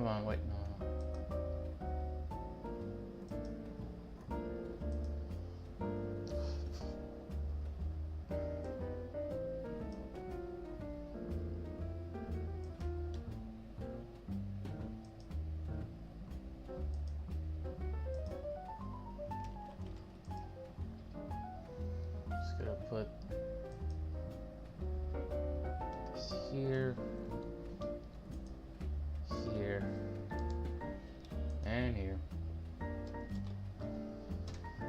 Come on, wait, no. Just gonna put this here, here, and here.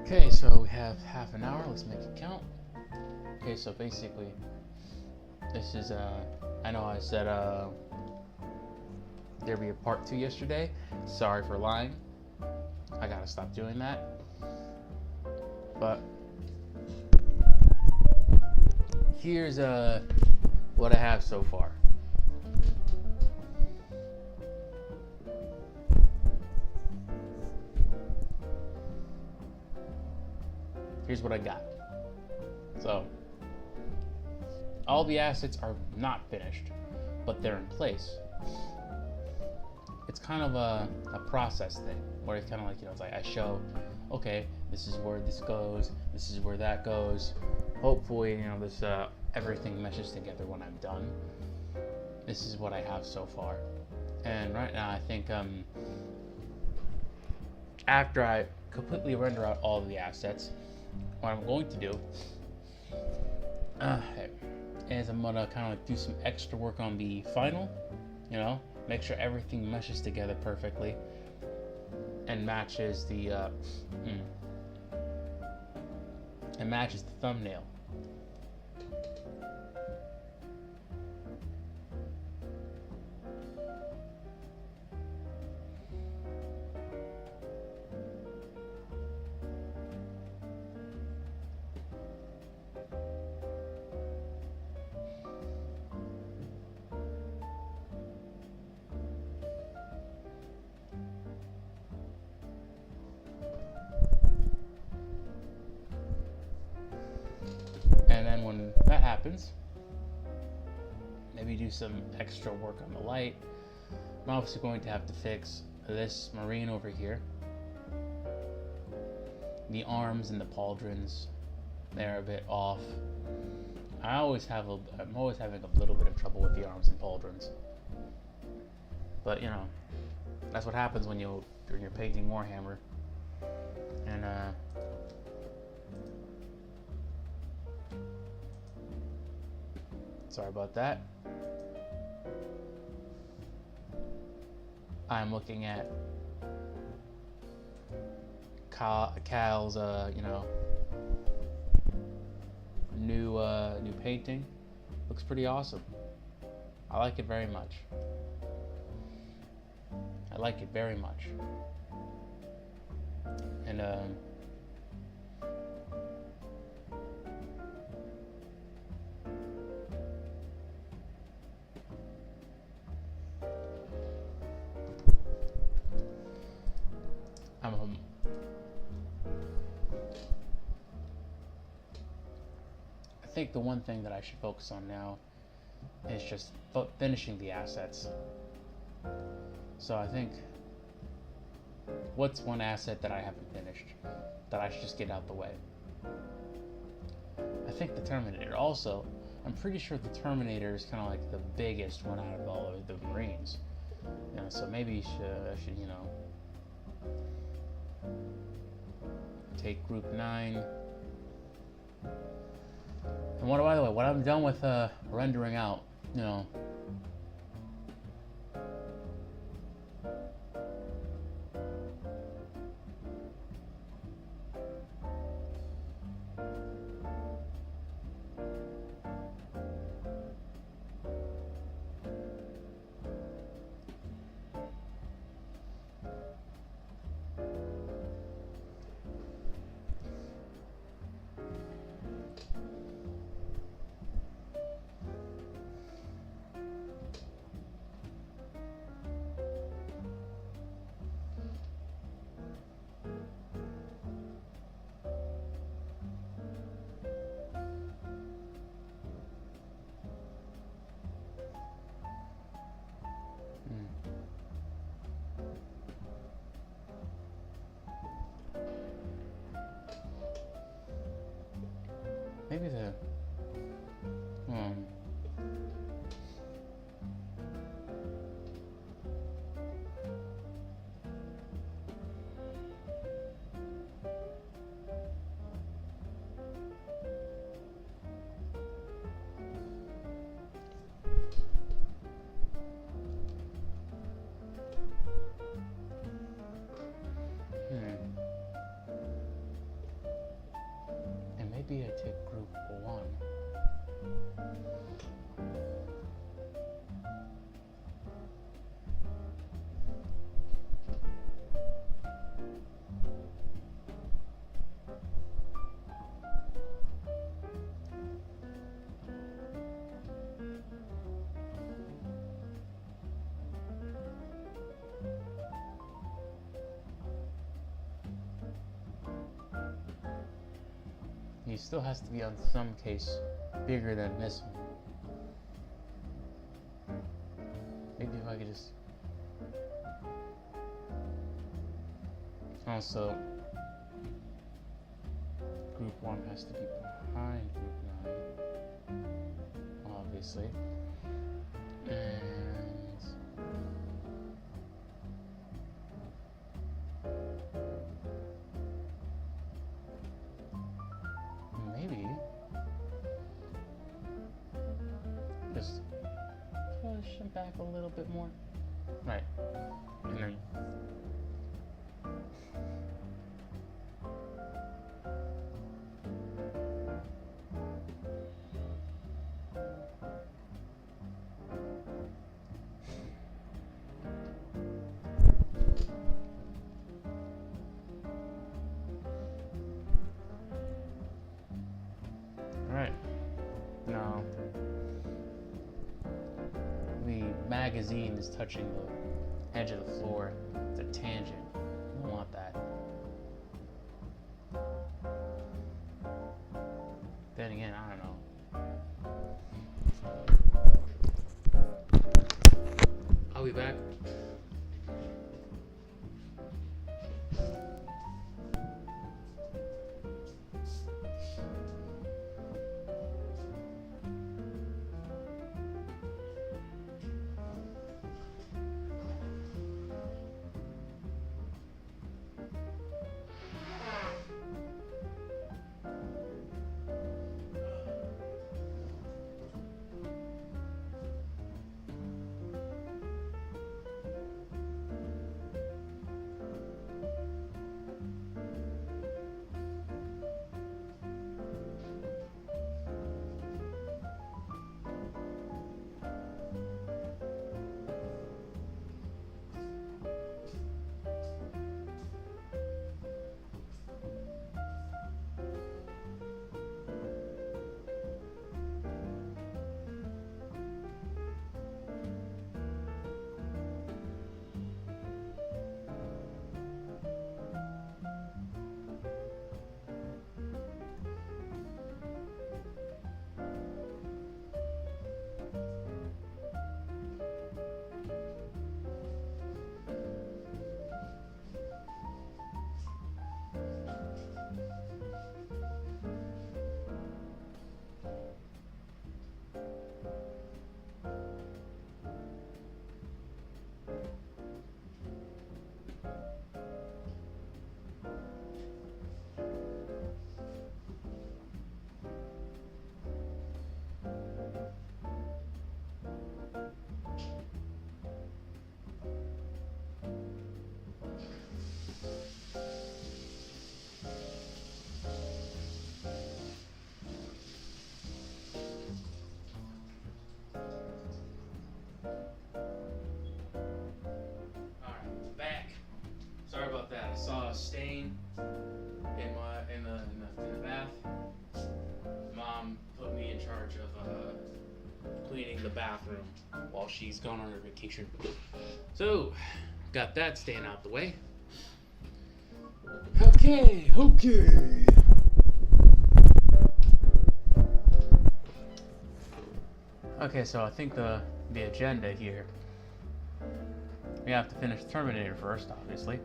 Okay, so we have half an hour. Let's make it count. Okay, so basically, this is I know I said there'd be a part 2 yesterday. Sorry for lying. I gotta stop doing that. But here's what I have so far. Here's what I got. So all the assets are not finished, but they're in place. It's kind of a process thing where it's kind of like, it's like I show, okay, this is where this goes, this is where that goes. Hopefully, this everything meshes together when I'm done. This is what I have so far. And right now, I think after I completely render out all of the assets, what I'm going to do is I'm gonna kind of like do some extra work on the final, make sure everything meshes together perfectly and matches the thumbnail. And then when that happens, maybe do some extra work on the light. I'm obviously going to have to fix this marine over here. The arms and the pauldrons, they're a bit off. I'm always having a little bit of trouble with the arms and pauldrons. But that's what happens when you're painting Warhammer. And sorry about that. I'm looking at Cal's, new painting. Looks pretty awesome. I like it very much. And I think the one thing that I should focus on now is just finishing the assets. So I think, what's one asset that I haven't finished that I should just get out the way? I think the Terminator. Also, I'm pretty sure the Terminator is kind of like the biggest one out of all of the Marines. So maybe I should take Group 9. And by the way, when I'm done with rendering out, maybe the and maybe I take group 1. He still has to be on some case bigger than this one. Maybe if I could just... Also, group 1 has to be behind group 9, obviously. And... maybe just push him back a little bit more. Right. And then right. Now, the magazine is touching the edge of the floor. It's a tangent. I don't want that. Then again, I don't know. I'll be back. I saw a stain in the bath. Mom put me in charge of cleaning the bathroom while she's gone on her vacation. So, got that stain out the way. Okay. Okay, so I think the agenda here. We have to finish Terminator first, obviously.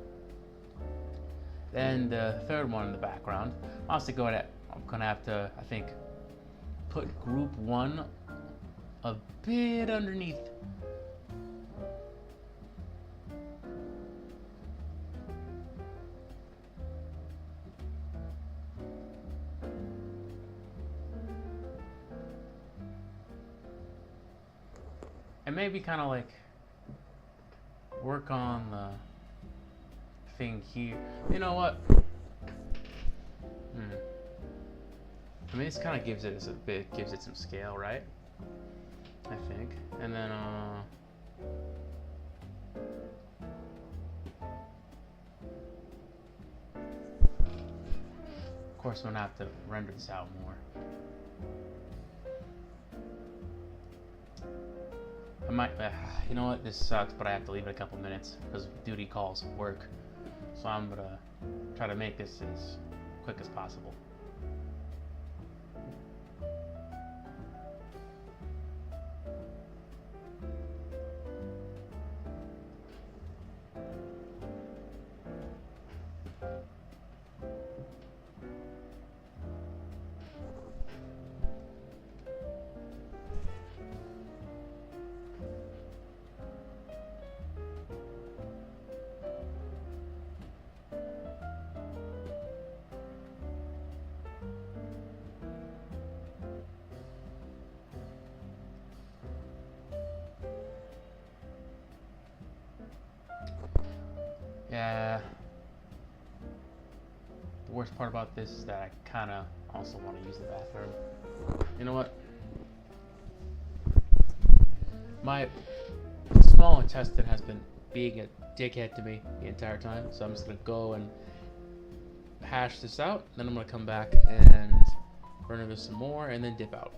Then the third one in the background. I'm gonna have to, I think, put group 1 a bit underneath. And maybe kind of like work on the thing here. You know what? I mean, this kind of gives it gives it some scale, right? I think. And then of course, I'm gonna have to render this out more. I might, you know what? This sucks, but I have to leave it a couple minutes because duty calls work. So I'm gonna try to make this as quick as possible. Yeah. The worst part about this is that I kind of also want to use the bathroom. You know what? My small intestine has been being a dickhead to me the entire time, so I'm just gonna go and hash this out. Then I'm gonna come back and render this some more, and then dip out.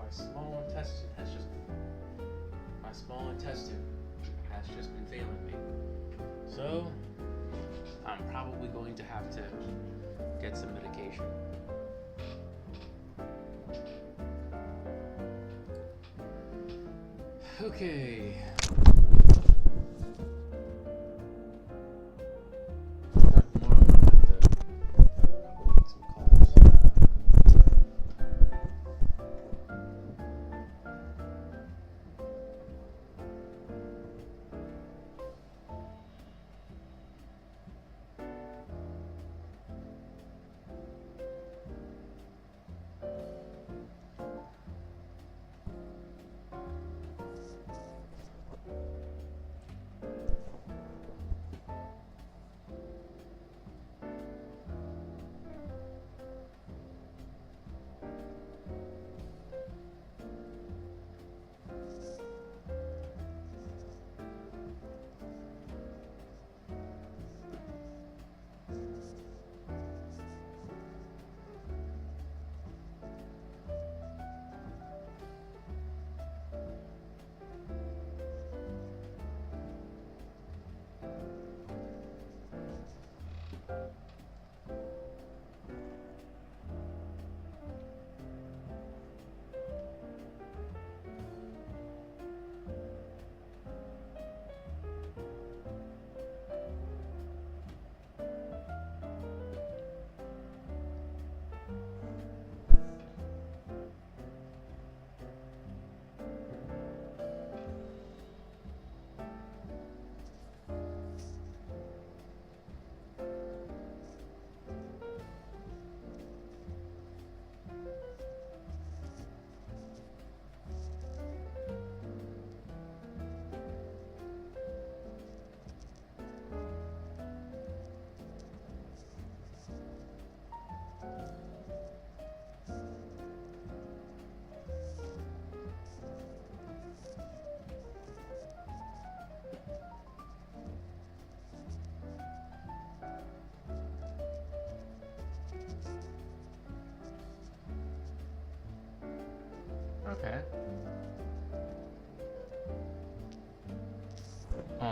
Small intestine has just been failing me. So I'm probably going to have to get some medication. Okay. More, I'm gonna have to probably make some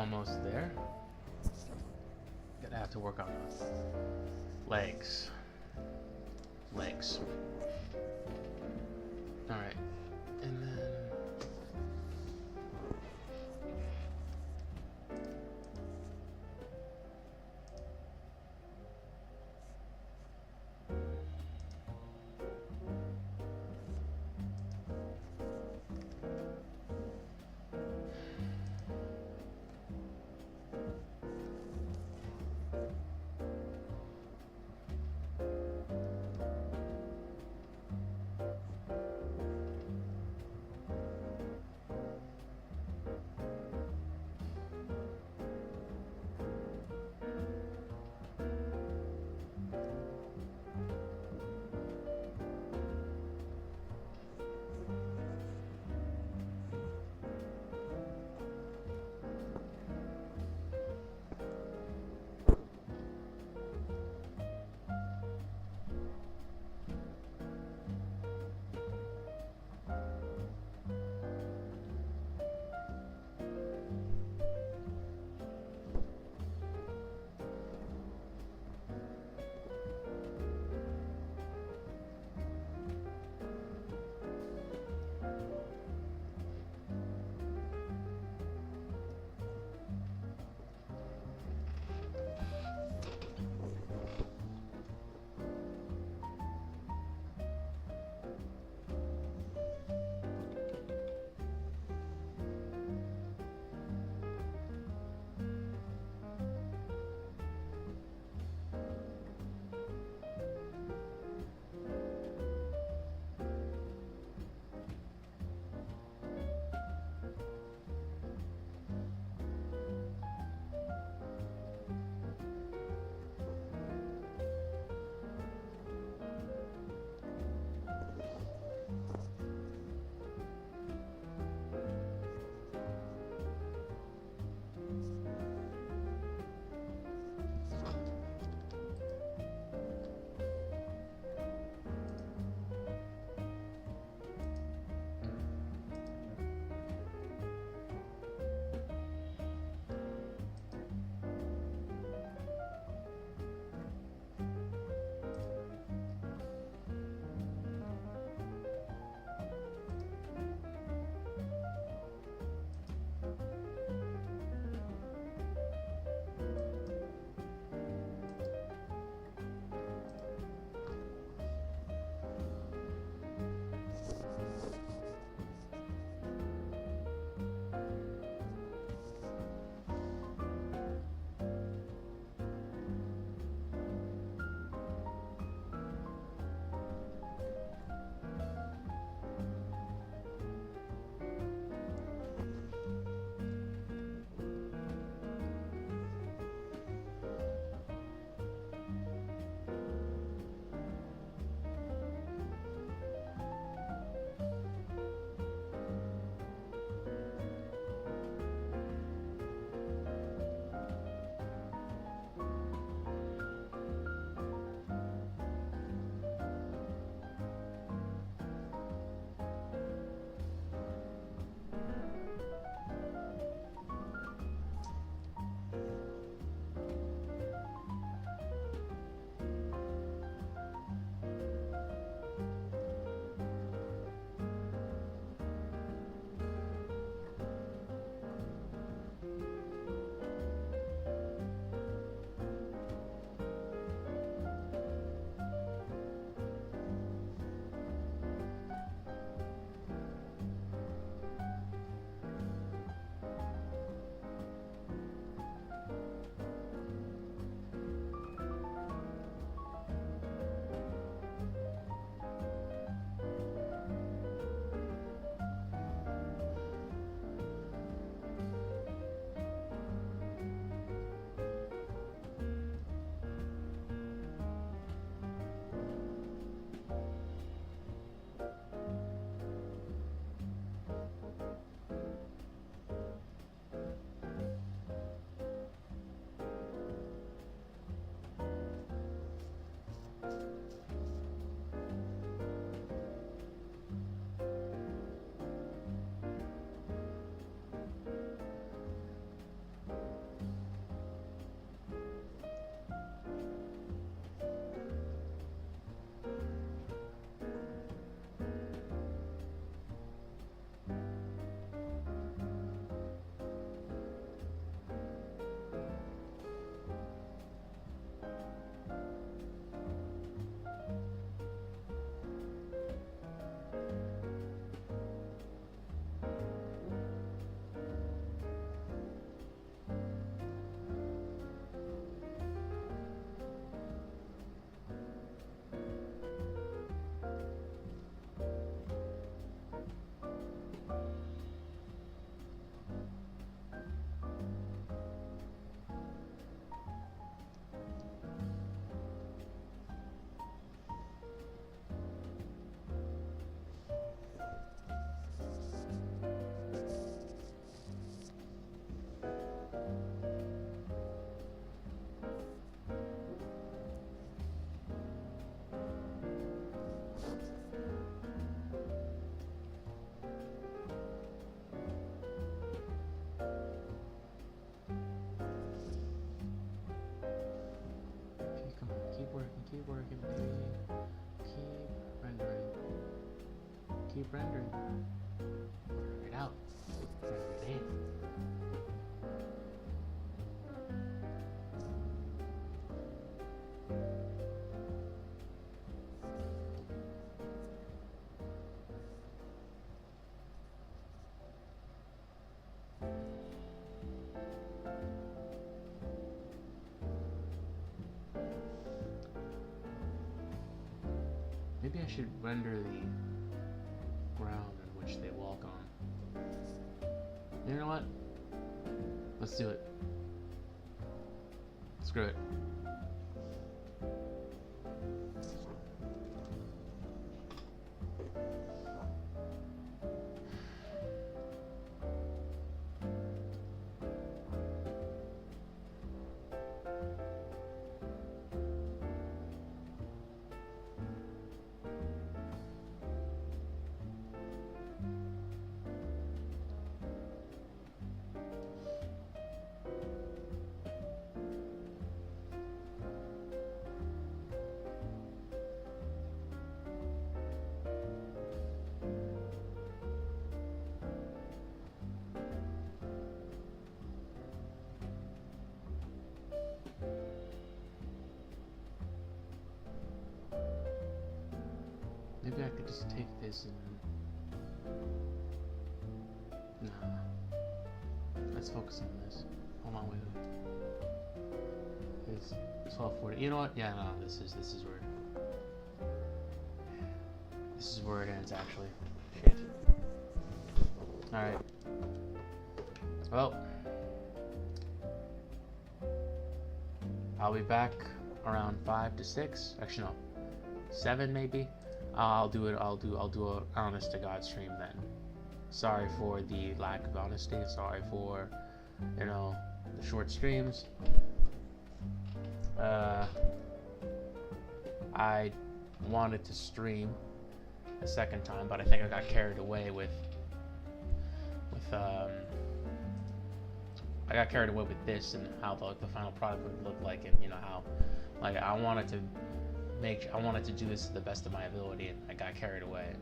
almost there. Gonna have to work on the legs. Legs. Alright. And then rendering. Render it out. Render it in. Maybe I should render the ground on which they walk on. You know what? Let's do it. Screw it. Maybe I could just take this and... Nah. Let's focus on this. Hold on, wait. It's 12:40. You know what? Yeah, no, this is where... This is where it ends, actually. Shit. Alright. Well. I'll be back around 5 to 6. Actually, no. 7 maybe. I'll do a honest to God stream then. Sorry for the lack of honesty. Sorry for, you know, the short streams. I wanted to stream a second time, but I think I got carried away with this and how the final product would look like, and you know how, like, I wanted to do this to the best of my ability, and I got carried away.